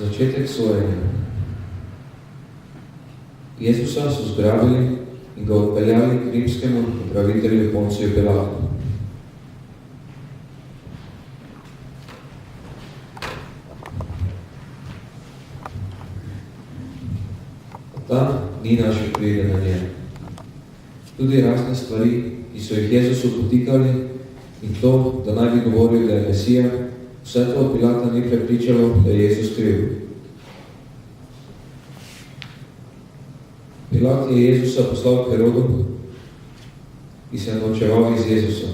Začetek sojenja. Jezusa so zgrabili in ga odpeljali k rimskemu upravitelju Ponciju Pilatu. Tam ni naše krivde na njem. Tudi razne stvari, ki so jih Jezusu potikali in to, da naj bi govoril, da je Mesija, vse to od Pilata ni prepričalo, da je Jezus kriv. Pilat je Jezusa poslal k Herodu, ki se je norčeval iz Jezusa.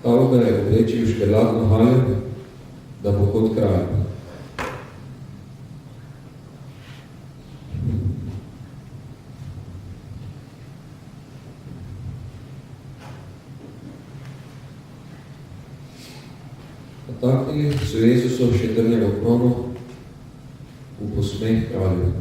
Pavl ga je oblečil v škrlatno haljo, da bo kot kralj. Nataknili so Jezusov šetrnjevo krono v posmeh kralju.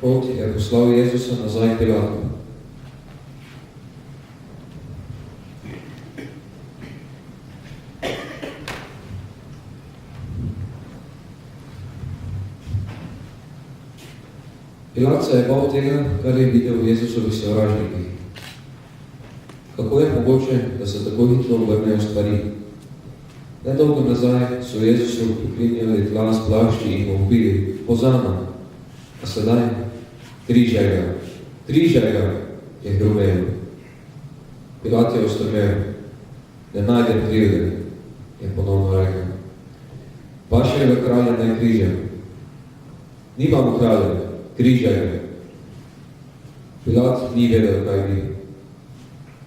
Pot je poslal Jezusa nazaj Pilatu. Pilat se je bal tega, kar je videl v Jezusovi sovražnikih. Kako je mogoče, da se tako hitro obrnejo stvari? Nedolgo nazaj so Jezusu priklinjali tla s plašči in mu ubili, Hozana, a sedaj križaj ga, je grumel. Pilat je ostrmel, ne najde krivde, je ponovno rekel. Vašega kralja ne križa. Nimamo kralja, križaj ga. Pilat ni vedel, kaj bi.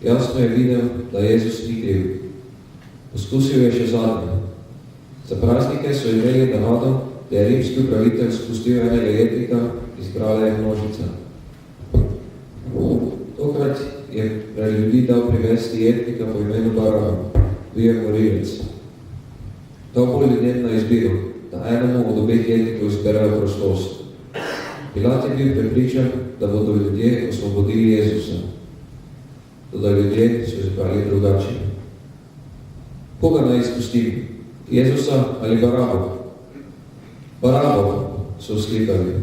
Jasno je videl, da Jezus ni kriv. Poskusil je še zadnje. Za praznike so imeli navado, da je rimski upravitelj spustil enega jetnika iz kralja množica. Tokrat je pred ljudi dal privesti jetnika po imenu Baraba, bil je morilec. Dal bo ljudem na izbiro, da enemu od obeh jetnikov izberajo prostost. Pilat je bil prepričan, da bodo ljudje osvobodili Jezusa. Toda ljudje so izbrali drugače. Koga naj izpustim? Jezusa ali Barabo? Barabo, so vzklikali.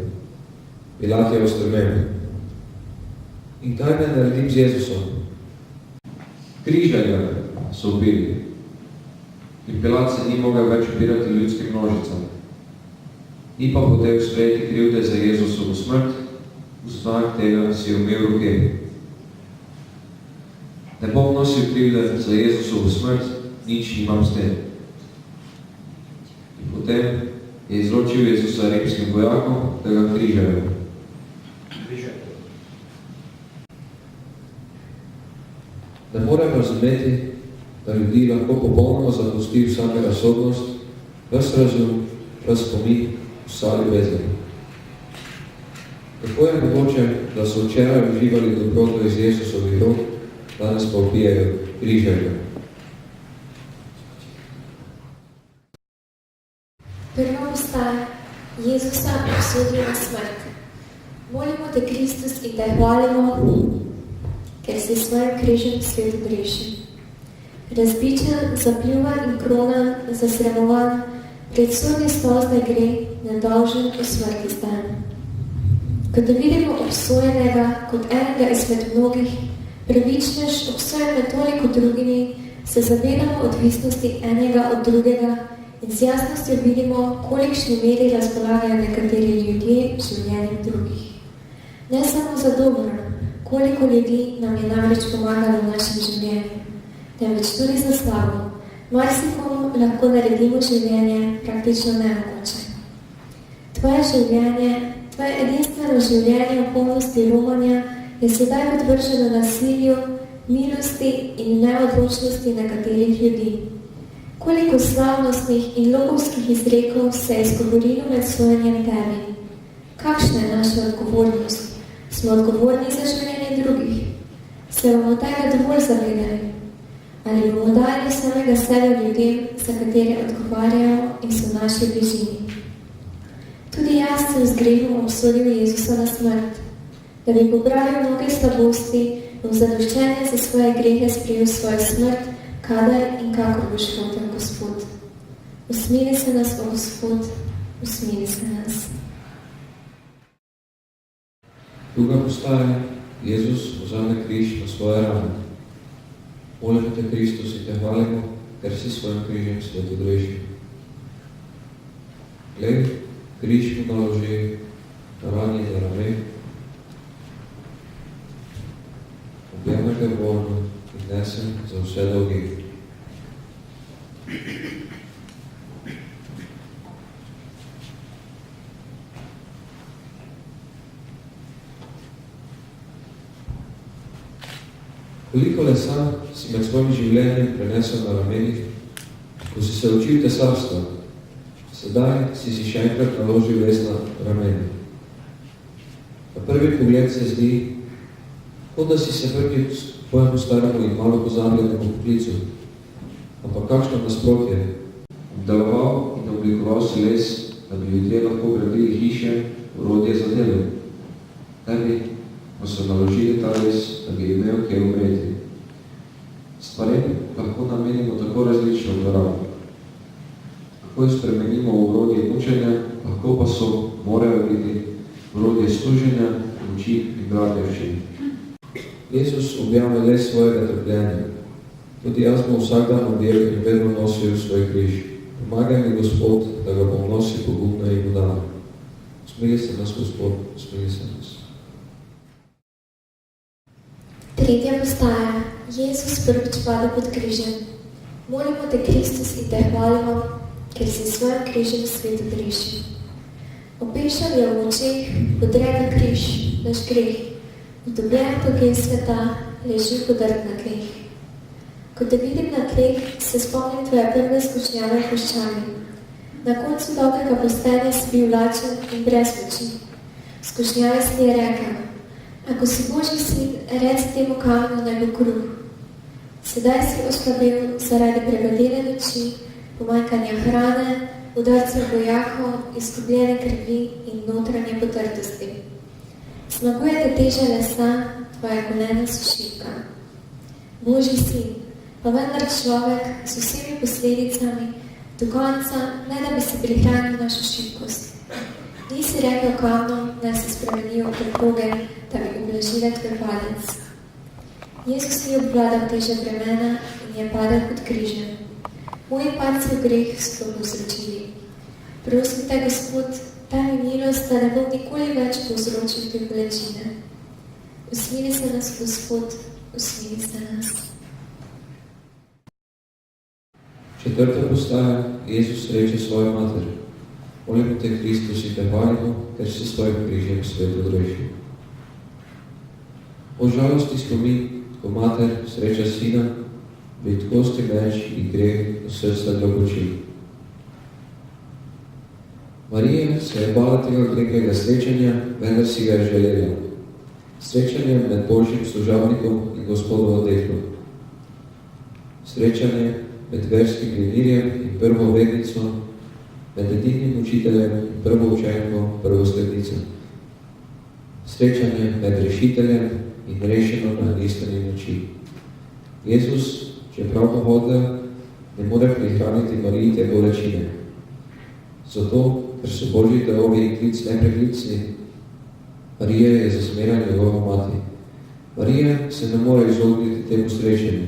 Pilat je ostrmel. In kaj naj naredim z Jezusom? Križaj ga, so ubili. In Pilat se ni mogel več upirati ljudskim množicam. Ni pa hotel sprejeti krivde za Jezusovo smrt, v znak tega si umil roke. Ne bom nosil krivde za Jezusovo smrt, nič nimam s tem. In potem je izročil Jezusa rimskim vojakom, da ga križajo. Ne morem razumeti, da ljudi lahko popolnoma zapusti vsaka razsodnost, ves razum, ves spomin, vsa ljubezen. Kako je mogoče, da so včeraj uživali dobroto iz Jezusovih rok, danes pa upijejo križajo? Prva vstaja, Jezusa obsodil na smrt. Molimo te, Kristus, in te hvalimo, ker si svojim križem svet odrešil. Razbičen, zapljuvan in kronan, zasramovan, pred sodni stol zdaj gre, nedolžen v smrti stan. Ko da vidimo obsojenega kot enega izmed mnogih, pravičnež obsojen med toliko drugimi, se zavedamo odvisnosti enega od drugega in z jasnostjo vidimo, kolikšni meri razpolagajo nekateri ljudje v življenju drugih. Ne samo za dobro, koliko ljudi nam je namreč pomagalo v našem življenju, temveč tudi za slavo. Marsikomu lahko naredimo življenje praktično nemogoče. Tvoje življenje, tvoje edinstveno življenje v polnosti romanja je sedaj podvrženo nasilju, milosti in neodločnosti nekaterih ljudi. Koliko slavnostnih in logovskih izrekov se je izgovorilo med sojenjem tebi? Kakšna je naša odgovornost? Smo odgovorni za življenje drugih? Se bomo tega dovolj zavedali? Ali bomo dali samega sebe ljudem, za katere odgovarjajo in so v naši bližini? Tudi jaz sem z grehom obsodil Jezusa na smrt, da bi popravil mnoge slabosti in v zadoščenje za svoje grehe sprejel svojo smrt, kadar in kakor boš hotel, Gospod. Usmili se nas, o Gospod, usmili se nas. Druga postaja, Jezus vzame križ na svoje rame. Molimo te, Kristus, in te hvalimo, ker si svojim križem svetogrešil. Glej, križ mu naloži na ranjene rame, objeme ga volno in nesem za vse dolge. Koliko lesa si med svojim življenjem prenesel na ramenih, ko si se učil tesarstva, sedaj si še enkrat naložil les na ramene. Na prvi pogled se zdi, kot da si se vrnil tvojemu staremu in malo pozabljenemu poklicu, ampak kakšno nasprotje. Obdeloval in oblikoval si les, da bi ljudje lahko gradili hiše, orodje za delo. Tebi pa so naložili ta les, da bi imel kje umreti. Stvarem lahko namenimo tako različno uporabo. Lahko jo spremenimo v orodje mučenja, lahko pa so, morajo biti, orodje služenja, moči in gradevščine. Jezus objame les svojega trpljenja. Tudi jaz bom vsak dan objel in vedno nosil svoj križ. Pomagaj mi, Gospod, da ga bom nosil pogumno in udano. Usmili se nas, Gospod, usmili se nas. Tretja postaja. Jezus prvič pade pod križem. Molimo te, Kristus, in te hvalimo, ker si svojim križem svet odrešil. Opešal je v očeh, podreden križ, naš greh. Utopljen pogel sveta, leži podrt na tleh. Ko te vidim na tleh, se spomnim tvoje prve skušnjave v puščavi. Na koncu dolgega postenja si bil lačen in brez moči. Skušnjave si je rekel: ako si Božji sin, reci temu kamenu, naj bo kruh. Sedaj si oslabel zaradi prebledele noči, pomanjkanja hrane, udarcev vojakov, izgubljene krvi in notranje potrtosti. Zmaguje te teža lesa, tvoja kolena so šibka. Božji sin, pa vendar človek z vsemi posledicami, do konca, ne da bi se prihranil našo šibkost. Nisi rekel kamnom, naj se spremenijo v preproge, da bi ublažile tvoj padec. Jezus ni obvladal teže bremena in je padel pod križem. Moji padci v greh so povzročili. Prosim te, Gospod, daj mi milost, da ne bom nikoli več povzročil te bolečine. Usmili se nas, Gospod, usmili se nas. Četrta postaja, Jezus sreče svojo mater. Molimo te, Kristus, in te hvalimo, ker si svojim križem svet odrešil. O žalosti spomin, ko mater sreča sina, britkosti meč in greh v srca globoči. Marija se je bala tega nekega srečanja, vendar si ga je želela. Srečanje med Božjim služabnikom in Gospodovo deklo. Srečanje med verskim pionirjem in prvo vednico, med edinim učiteljem in prvo učenko, prvo slednico. Srečanje med rešiteljem in rešeno na nistani noči. Jezus, čeprav pohodlja, ne more prihraniti Mariji te bolečine. Zato, ker so Božji darovi in klic nepreklicni, Marija je za zmeraj njegova mati. Marija se ne more izogniti temu srečenju.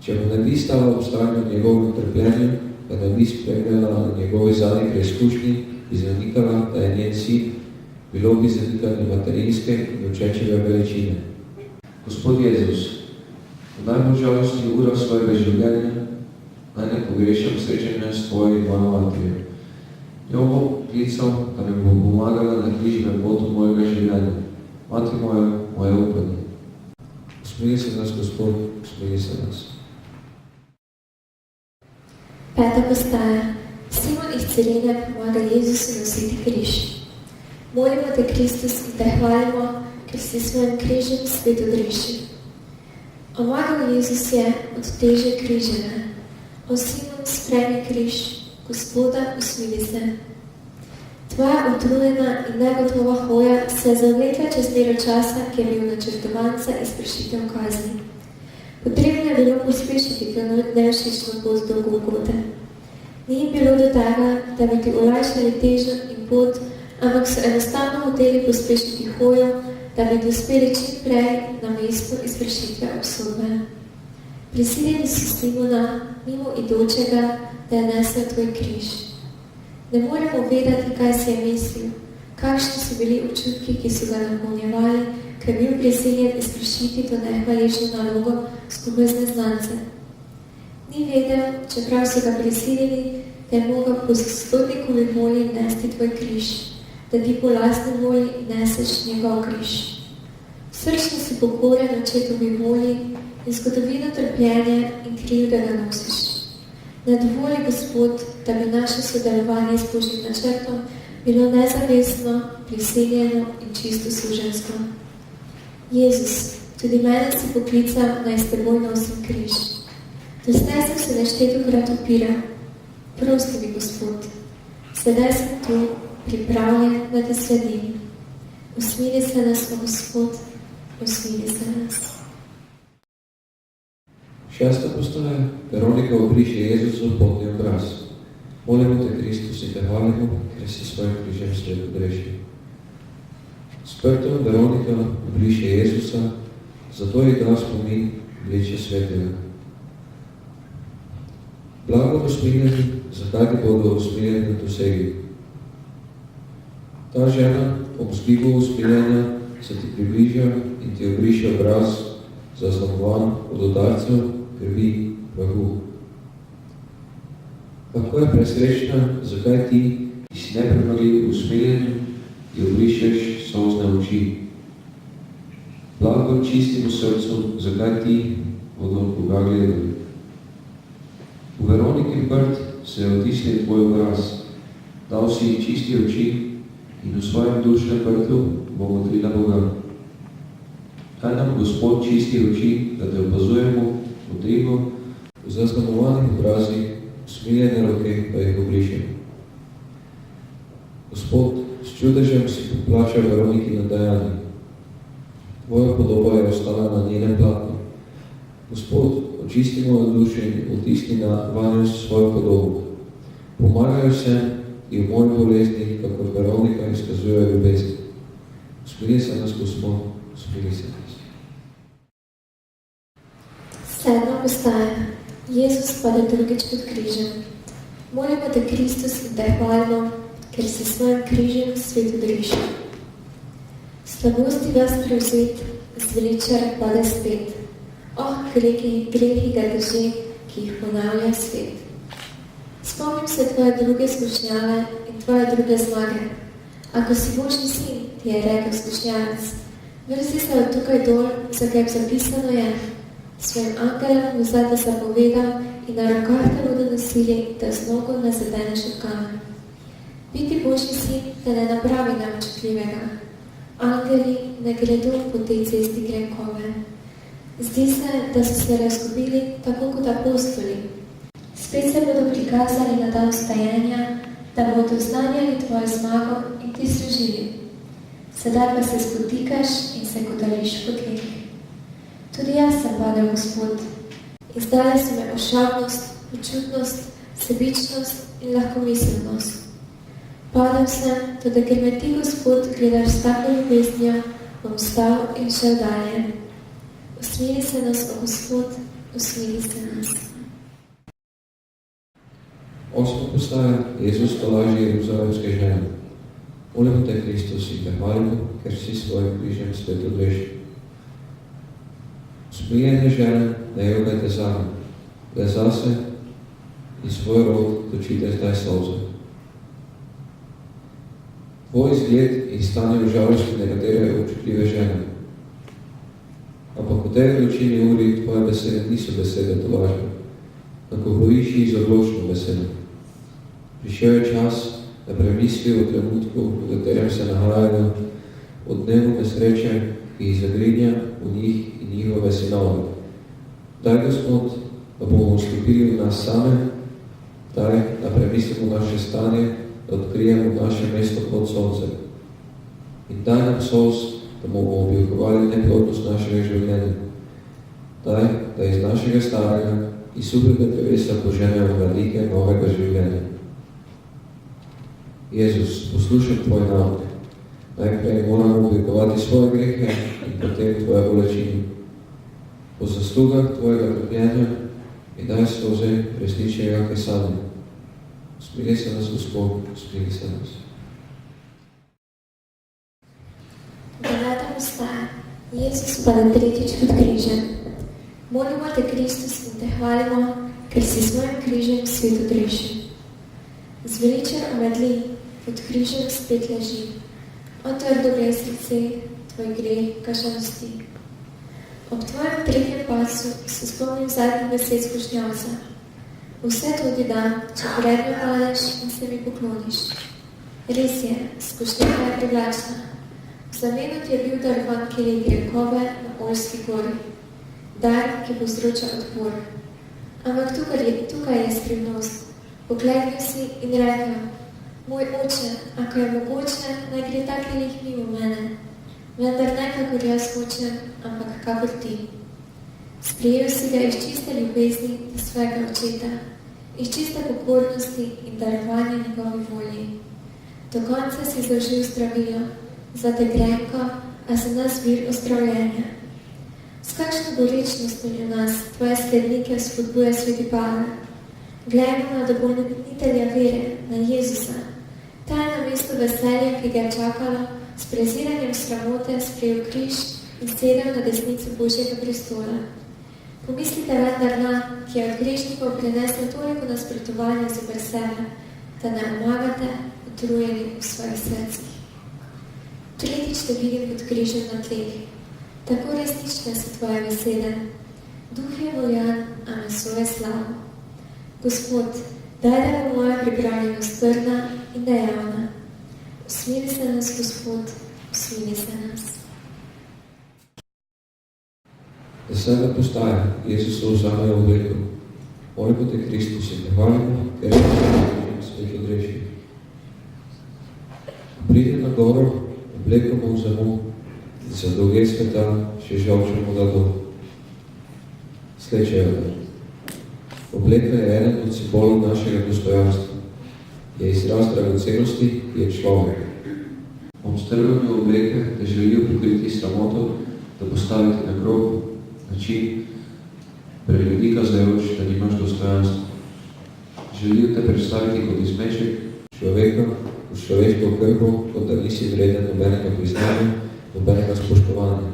Če mu ne bi stala ob strani njegovim trpljenju, pa ne bi spremljala na njegovi zadnji preizkušnji, bi zanikala, da je njen sin, bilo bi zanikanje materinske in očečeve veličine. Gospod Jezus, v najbolj žalostni ura svojega življenja, naj ne pogrešam srečanja s tvojo in mojo matrijo. Jo bom klical, da mi bo pomagala na križnem potu mojega življenja. Mati moja, moje upanje. Usmili se nas, Gospod, usmili se nas. 5. postaja. Simon iz Cirene pomaga Jezusu nositi križ. Molimo te, Kristus, in te hvalimo, ker si svojim križem svet odrešil. Omagal Jezus je od teže križene. O Simon, sprejmi križ, Gospoda, usmili se. Tvoja utrujena in negotova hoja se je zavlekla čez mero časa, ki je bil načrtovan za izvršitev kazni. Potrebno je bilo pospešiti to nevšečno pot do Golgote. Ni jim bilo do tega, da bi ti olajšali težo in pot, ampak so enostavno hoteli pospešiti hojo, da bi dospeli čim prej na mesto izvršitve obsodbe. Prisiljeni so Simona, mimo idočega, da je nesel tvoj križ. Ne moremo vedeti, kaj si je mislil, kakšni so bili občutki, ki so ga napolnjevali, ker je bil prisiljen izvršiti to nehvaležno nalogo skupaj z neznancem. Ni vedel, čeprav so ga prisiljeni, da je mogel po stotnikovi volji nesti tvoj križ, da ti po lastni volji neseš njegov križ. Srčno si pokoren očetovi volji in zgodovino trpljenja in krivde ga nosiš. Ne dovoli, Gospod, da bi naše sodelovanje s Božjim načrtom bilo nezavestno, prisiljeno in čisto služensko. Jezus, tudi mene si poklical, naj s teboj nosim križ. Doslej sem se neštetokrat upiral. Prosti mi, Gospod, sedaj sem tu, pripravljen, da te sledim. Usmili se nas, o Gospod, usmili se nas. 6. postaja. Veronika obriše Jezusu potni obraz. Molimo te, Kristus, in te hvalimo, ker si svojim križem svet odrešil. S prtom Veronika obriše Jezusa, zato ji da spomin bliče svetega. Blago usmiljeni, zakaj ti bodo usmiljeni dosegli. Ta žena ob zgibu usmiljenja se ti približa in ti obriše obraz, zaznamovan od udarcev krvi prahu. Kako je presrečna, zakaj ti, ki si nepremagljiv usmiljenju, ti obrišeš solzne oči. Blago čistimo srcu, zakaj ti bodo Boga gledali. V Veroniki prt se je otisnil tvoj obraz, dal si čisti oči in v svojem dušnem prtu bo motrila Boga. Kaj nam Gospod čisti oči, da te opazujemo, motrimo, v zaznamovanih obrazih, usmiljene roke pa jih obrišemo. Gospod, s čudežem si poplačal Veroniki na dejanje. Tvoja podoba je ostala na njenem platnu. Gospod, očisti mojo dušo in otisni na vanjo svojo podobo. Pomagajo se in v moji bolezni, kako Veronika izkazuje ljubezen. Usmili se nas, Gospod, usmili se nas. 7. postaja. Jezus pade drugič pod križem. Molimo te, Kristus, in te hvalimo, ker si svojim križem svet odrešil. Slabosti vas prevzet, zveličar pade spet. Oh, grehi ga drži, ki jih ponavlja svet. Spomnim se tvoje druge skušnjave in tvoje druge zmage. Ako si Božji sin, ti je rekel skušnjavec, vrzi se od tukaj dol, za kaj zapisano je. Svojim angelom vzade zapovedal in na rokah te bodo nosili, da z nogo ne zadeneš v kamen. Biti Božji sin te ne napravi neobčutljivega. Angeli ne gredo po tej cesti grenkove. Zdi se, da so se razgubili tako kot apostoli. Spet se bodo prikazali na dan stajenja, da bodo znanjali tvojo zmago in ti služili. Sedaj pa se spotikaš in se kodališ po tleh. Tudi jaz sem padel, Gospod. Izdale so me ošavnost, počutnost, sebičnost in lahkomiselnost. Padel sem, tudi ker me ti, Gospod, gledaš s tako ljubeznijo, bom vstal in šel dalje. Usmili se nas, o Gospod, usmili se nas. 8. postaja. Jezus tolaži jeruzalemske žene. Molimo te, Kristus, in te hvalimo, ker si svojim križem svet odrešil. Usmiljene žene, ne jokajte zame, le zase in svoj rod točite zdaj solze. Tvoj izgled in stanje užalosti nekatere občutljive žene. Ampak v tej odločilni uri tvoje besede niso besede tolažbe. ako poišči z odločno besedo. Prišel je čas, da premisli o trenutku, v katerem se nahajajo, o dnevu nesreče, ki jih zagrinja v njih in njihove sinove. Daj, Gospod, da bomo vstopili v nas same, daj, da premislimo naše stanje, da odkrijemo naše mesto pod soncem. In daj nam solz, da bomo oblikovali neplodnost našega življenja. Daj, da iz našega starega in suhega drevesa poženemo velike novega življenja. Jezus, poslušam tvoj nauk. Najprej moramo oblikovati svoje grehe in potem tvoje bolečine. Po zaslugah tvojega trpljenja mi daj skozi resničnega kesanja. Usmili se nas, Gospod, usmili se nas. Deveta postaja. Jezus pada tretjič pod križem. Molimo te, Kristus, in te hvalimo, ker si svojim križem svet odrešil. Zveličen omedli, pod križem spet leži. O tvrdoglej srce, tvoj greh kažnosti. Ob tvojem tretjem pasu se spomnim zadnjih besed skušnjavca. Vse tudi dan, če pred me padeš in se mi pokloniš. Res je, skušnjava je privlačna. V zamenu ti je bil darovan kelij grekove na Oljski gori. Dar, ki povzroča odpor. Ampak tukaj je skrivnost. Pokleknil si in rekel: Moj oče, ako je mogoče, naj gre ta kelih mimo mene. Vendar ne kakor jaz hočem, ampak kakor ti. Sprejel si ga iz čiste ljubezni do svojega očeta, iz čiste pokornosti in darovanja njegovi volji. Do konca si zaužil zdravilo, za te grenko, a za nas vir ozdravljenja. S kakšno bolečnostjo v nas tvoje slednike vzpodbuja sveti Pavel. Glejmo na dobonitelja vere, na Jezusa. Ta je na mesto veselja, ki ga je čakalo, s preziranjem sramote sprejel križ in sedel na desnico Božjega prestola. Pomislite vendar na, ki je od grešnikov prinesel toliko nasprotovanja zoper sebe, da ne omagate utrujeni v svojih srcih. Tretjič te vidim pod križem na tleh. Tako resnične so tvoje besede. Duh je voljan, a meso je slabo. Gospod, daj, da bo moja pripravljenost trdna in dejavna. Usmili se nas, Gospod, usmili se nas. Deseta postaja, Jezus vzame obleko. Molimo te, Kristus, in te hvalimo, ker je svet odrešil. Pride na goro, obleko mu vzamo in za dolge sveta še žalčemo da dol. Slečejo da. Obleka je eden od simbolov našega dostojanstva. Je izraz dragocenosti, je človek. Ob strganju obleke te želijo prikriti sramoto, da postaviti na grob način, pred ljudi kazajoč, da nimaš dostojanstva. Želijo te predstaviti kot izmeček človeka, kot človeško krvo, kot da nisi vreden nobenega priznanja, nobenega spoštovanja.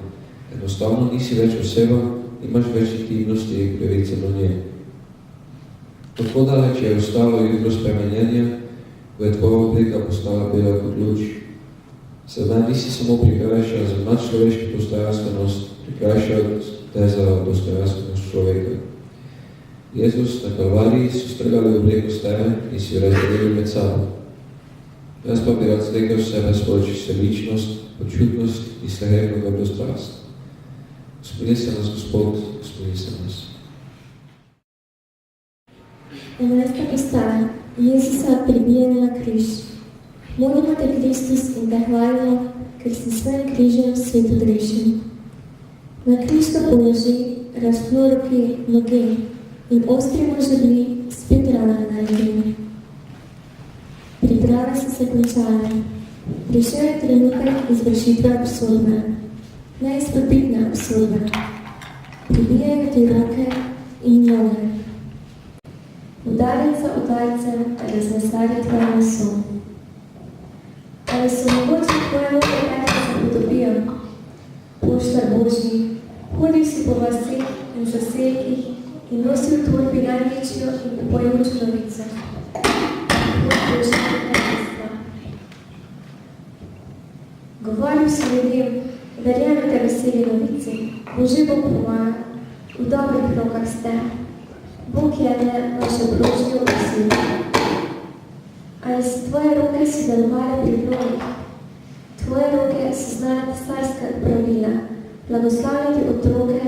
Enostavno nisi več oseba, nimaš več intimnosti in pravice do nje. Tako daleč je ostalo jutro spremenjenja, ko je tvoja obleka postala bela kot luč. Sedaj nisi samo prikrajšal za nadčloveški dostojanstvenost, prikrajšal te za dostojanstvenost človeka. Jezus na Kalvariji so strgali obleko s tebe in si jo razdelili med sabo. Jaz pa bi rad zlegal v sebe svojo čisteličnost, počutnost in sleherno dobrostrast. Usmili se nas, Gospod, usmili se nas. 11. postaja. Jezusa pribijanje na križ. Molimo te, Kristus, in te hvalimo, ker si svojim križem svet odrešil. Na križ ga položi, razpno roki, noge in ostri možebli spet rane na ljudini. Priprave so se končale. Prišel je trenutek izvršitve obsodbe, neizpodbitne obsodbe. Pribijajo ti roke in noge. Udarec za udarcem, razmesari tvoje meso. Ali so mogoče tvoje roke pete se podobijo? Poštar Božji, hodil si po vasih in zaselkih in nosil v torbi največjo in popojočo novico. Govoril si ljudem, verjamete veseli novici, Božji Bog pomaga, v dobrih rokah ste. Bog jemlje naše prošnje v sinu. Ali so tvoje roke sodelovale pri plodih? Tvoje roke so znale cesarska pravila, blagoslaviti otroke,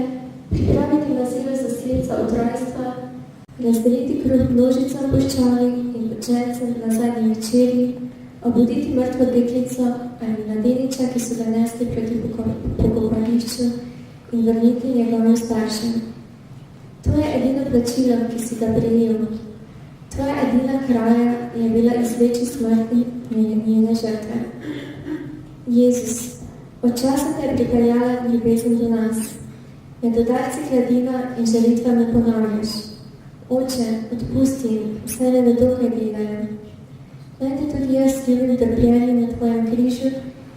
pripraviti nazivje za sledca od rojstva, razdeliti kruh množicam puščavih in počencem na zadnji večerji, obuditi mrtvo deklico ali mladeniča, ki so ga nesli proti pokopališču in vrniti njegovim staršem. To je edino plačilo, ki si ga prejel. Tvoja edina kraja je bila izvleči smrti njene žrtve. Jezus, od časa te je pripeljala ljubezen do nas. Med dodarci hladina in žalitvami ponavljaš. Oče, odpusti jim, vse ne vedo, kaj delajo. Naj te tudi jaz ljubim trpljenje na tvojem križu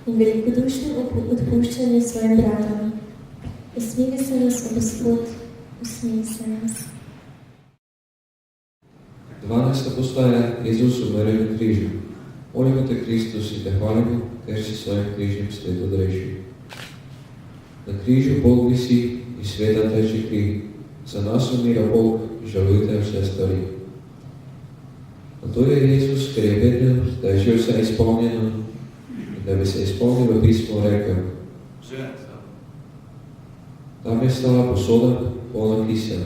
in velikodušnem odpuščanju svojim bratom. Usmili se nas, Gospod, usmili se nas. 12. postaja, Jezus umrl na križu. Molimo te, Kristus, in te hvalimo, ker si svojim križem svet odrešil. Na križu Bog visi in sveta teče kri. Za nas umira Bog, žalujte vse stvari. A to je Jezus, ker je vedel, da je že vse izpolnjeno in da bi se izpolnilo pismo rekel. Tam je stala posoda, polna kisja.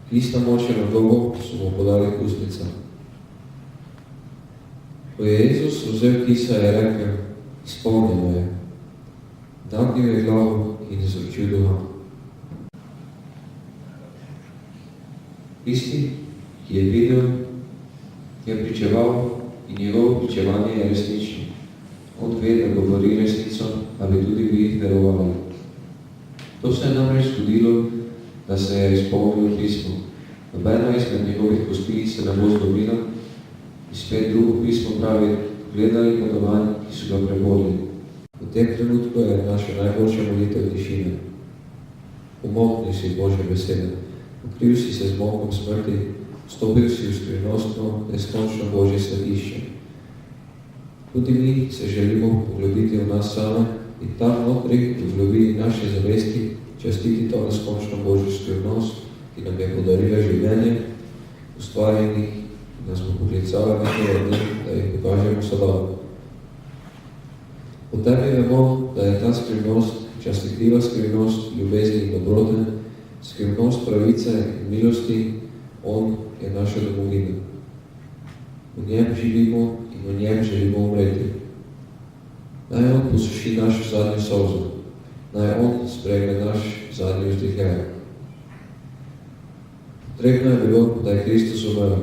Kis namočena dolgo so mu podali k ustnicam. Ko je Jezus vzel kisa, je rekel, izpolnjeno je. Nagnil je glavo in izročil duha. Tisti, ki je videl, ki je pričeval in njegovo pričevanje je resnično. On ve, da govori resnico, ali tudi vi jih verovali. To se je namreč zgodilo, da se je izpolnilo pismo. Nobena izmed njegovih kosti se ne bo zlomila in spet drugo pismo pravi, gledali pa domanj, ki so ga prebodili. V tem trenutku je naša najboljša molitev tišina. Umolkni si Božje besede, pokril si se z molkom smrti, vstopil si v skrivnostno, neskončno Božje svetišče. Tudi mi se želimo poglobiti v nas same in tam notri v globini naše zavesti častiti to neskončno Božjo skrivnost, ki nam je podarila življenje, ustvarjenih in nas bo poklicala nekaj dni, da jih pokažemo sodobo. Po tebi vemo, da je ta skrivnost, častitljiva skrivnost ljubezni in dobrote, skrivnost pravice in milosti, on je naša domovina. V njem živimo in v njem želimo umreti. Naj on posuši našo zadnjo solzo, naj on sprejme naš zadnji vzdihaj. Potrebno je bilo, da je Kristus umrl.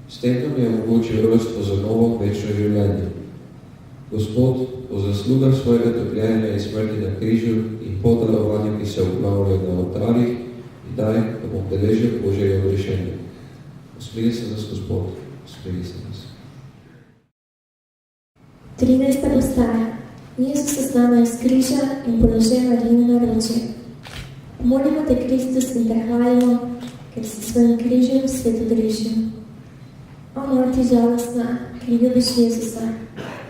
S tem nam je omogočil rojstvo za novo večno življenje. Gospod, po zaslugah svojega trpljenja in smrti na križu in po darovanju, ki se obnavljajo na oltarih, in daj, da bom deležen Božjega odrešenja. Usmili se nas, Gospod, usmili se nas. 13. postaja. Jezus se z nama iz križa in položaj Marijino naročje. Molimo te, Kristus, in te hvalimo, ker si svojim križem svet odrešil. O mati žalostna, ker ljubiš Jezusa,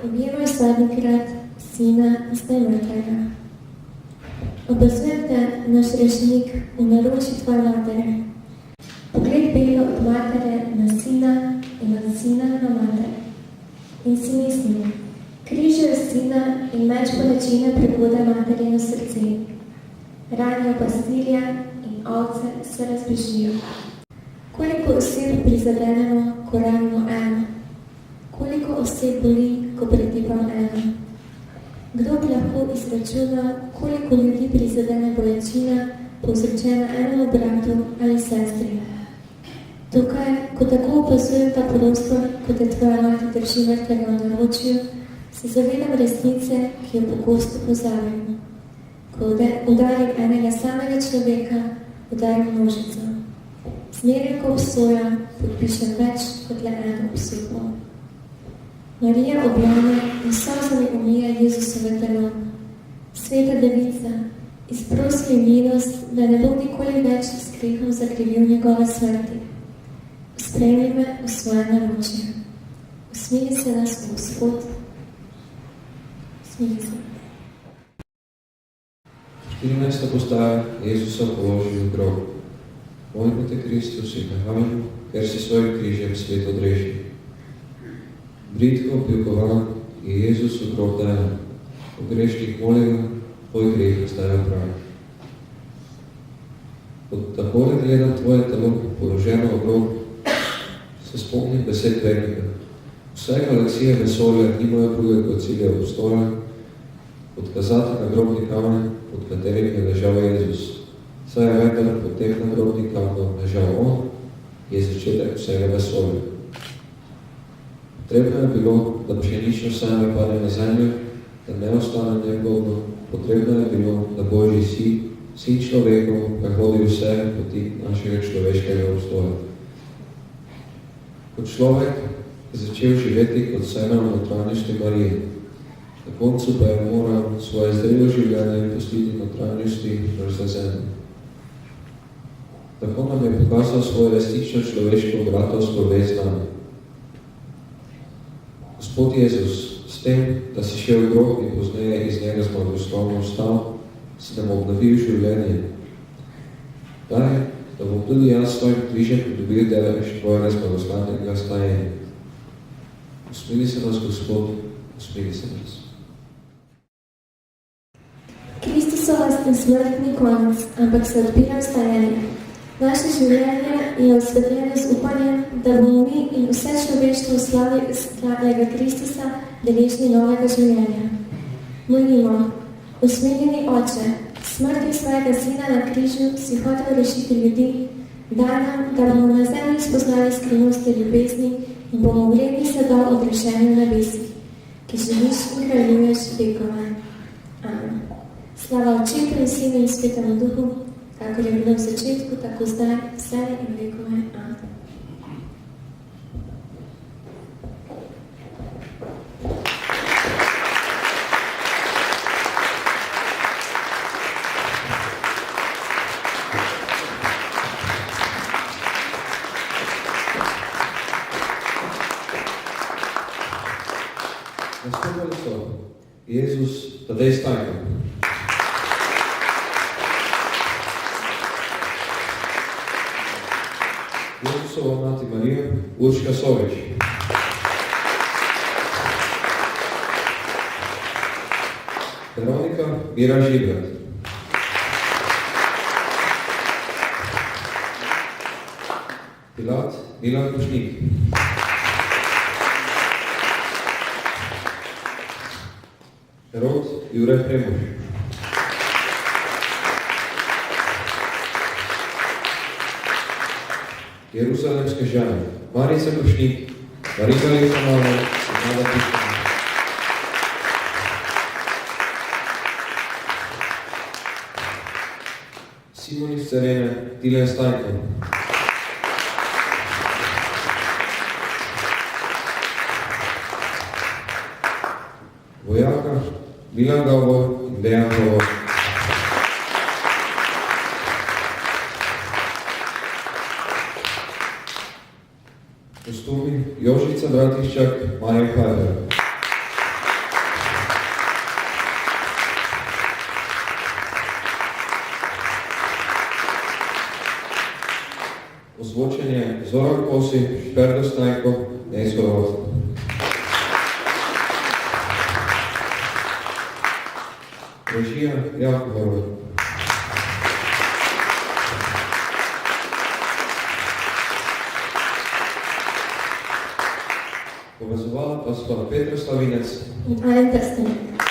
objemaj zadnjikrat Sina zdaj mrtvega. Opazujem te, naš rešenik, v naročju tvoje matere. Pogled belo od matere na Sina in od Sina na mater. In si mislim, križajo Sina in meč bolečine prebode materino srce. Ranijo pastirja in ovce se razbežijo. Koliko oseb prizadenemo, ko ranimo eno? Koliko oseb boli, ko pretipam eno? Kdo lahko izračuna, koliko ljudi prizadene bolečina, povzročena enemu bratu ali sestri? Tukaj, ko tako opazujem ta prostor, kot je tvoja mati drži mrtvega v naročju, se zavedam resnice, ki jo pogosto pozabim. Ko udarim enega samega človeka, udarim množico. Zmeraj, ko obsojam, podpišem več kot le eno obsodbo. Marija objame in solzami umije Jezusove telo. Sveta devica, izprosi milost, da ne bom nikoli več s grehom zakrivil njegove smrti. Sprejmi me v svoje naročje. Usmili se nas, Gospod. Usmili se. 14. postaja, Jezusa položil v grob. Molimo te, Kristus, in nehajmo, ker si svojim križem svet odrešil. Britko opilkovan je Jezus v grob dajan, o grešnih molega, tvoj greh zdaj opravi. Kot takole gledam tvoje telo, položeno v grob, se spomnim besed vernika. Vse galaksije vesolja nimajo drugega cilja obstoja, odkazati na grobni kamen, pod katerim je ležal Jezus. Saj je vendar pod tem nagrobni kamen ležal on, je začetek vsega vesolja. Potrebno je bilo, da pšenično seme pade na zemljo, da ne ostane neplodno. Potrebno je bilo, da Božji sin človekov prehodi vse poti našega človeškega obstoja. Kot človek je začel živeti kot seme v notranjosti Marije. Na koncu pa je moral svoje zrelo življenje pustiti notranjosti mrzle zemlje. Tako nam je pokazal svojo resnično človeško bratovsko vez z nami. Gospod Jezus, s tem, da si šel v grob in pozneje iz njega zmagoslavno vstal, si nam obnovil življenje. Daj, da bom tudi jaz svojim križem dobil delež tvojega zmagoslavnega stajenja. Usmili se nas, Gospod, usmili se nas. Kristusova smrt ni konec, ampak se odpira vstajanje. Naše življenje je osvetljeno z upanjem, da bomo mi in vse človeštvo slavili skladnega Kristusa deležni novega življenja. Molimo, usmiljeni Oče, smrti svojega Sina na križu si hotel rešiti ljudi, daj nam, da bomo na zemlji spoznali skrivnosti ljubezni in bomo vredni sadov odrešeni v nebesih, ki živiš in kraljuješ vekove. Amen. Slava Očetu in Sinu in Svetemu Duhu, kakor je bilo v začetku, tako zdaj, vse in vekove. Amen. Nastopali so Jezus, Tadej Stajko. Jezusova mati Marija, Urška Sovič. Veronika Mira Žibrat. Pilat Milan Kušnik. Herod Jure Premož. Jeruzalemske žene Marica Kušnik, Marika Leksanova, Nada Piškana. Simon iz Cerene, Tilen Stajko. Vojaka Milan Gavor in Dejan Gavor. Kostumi Jožica Bratiščak, Marjan Hajder. Ozvočenje Zoran Kosi, Šperdo Stajko, Nejsko Rod. Režija Javko Horvat. Povezovala pa so Petra Slavinec in Alen Trstenek.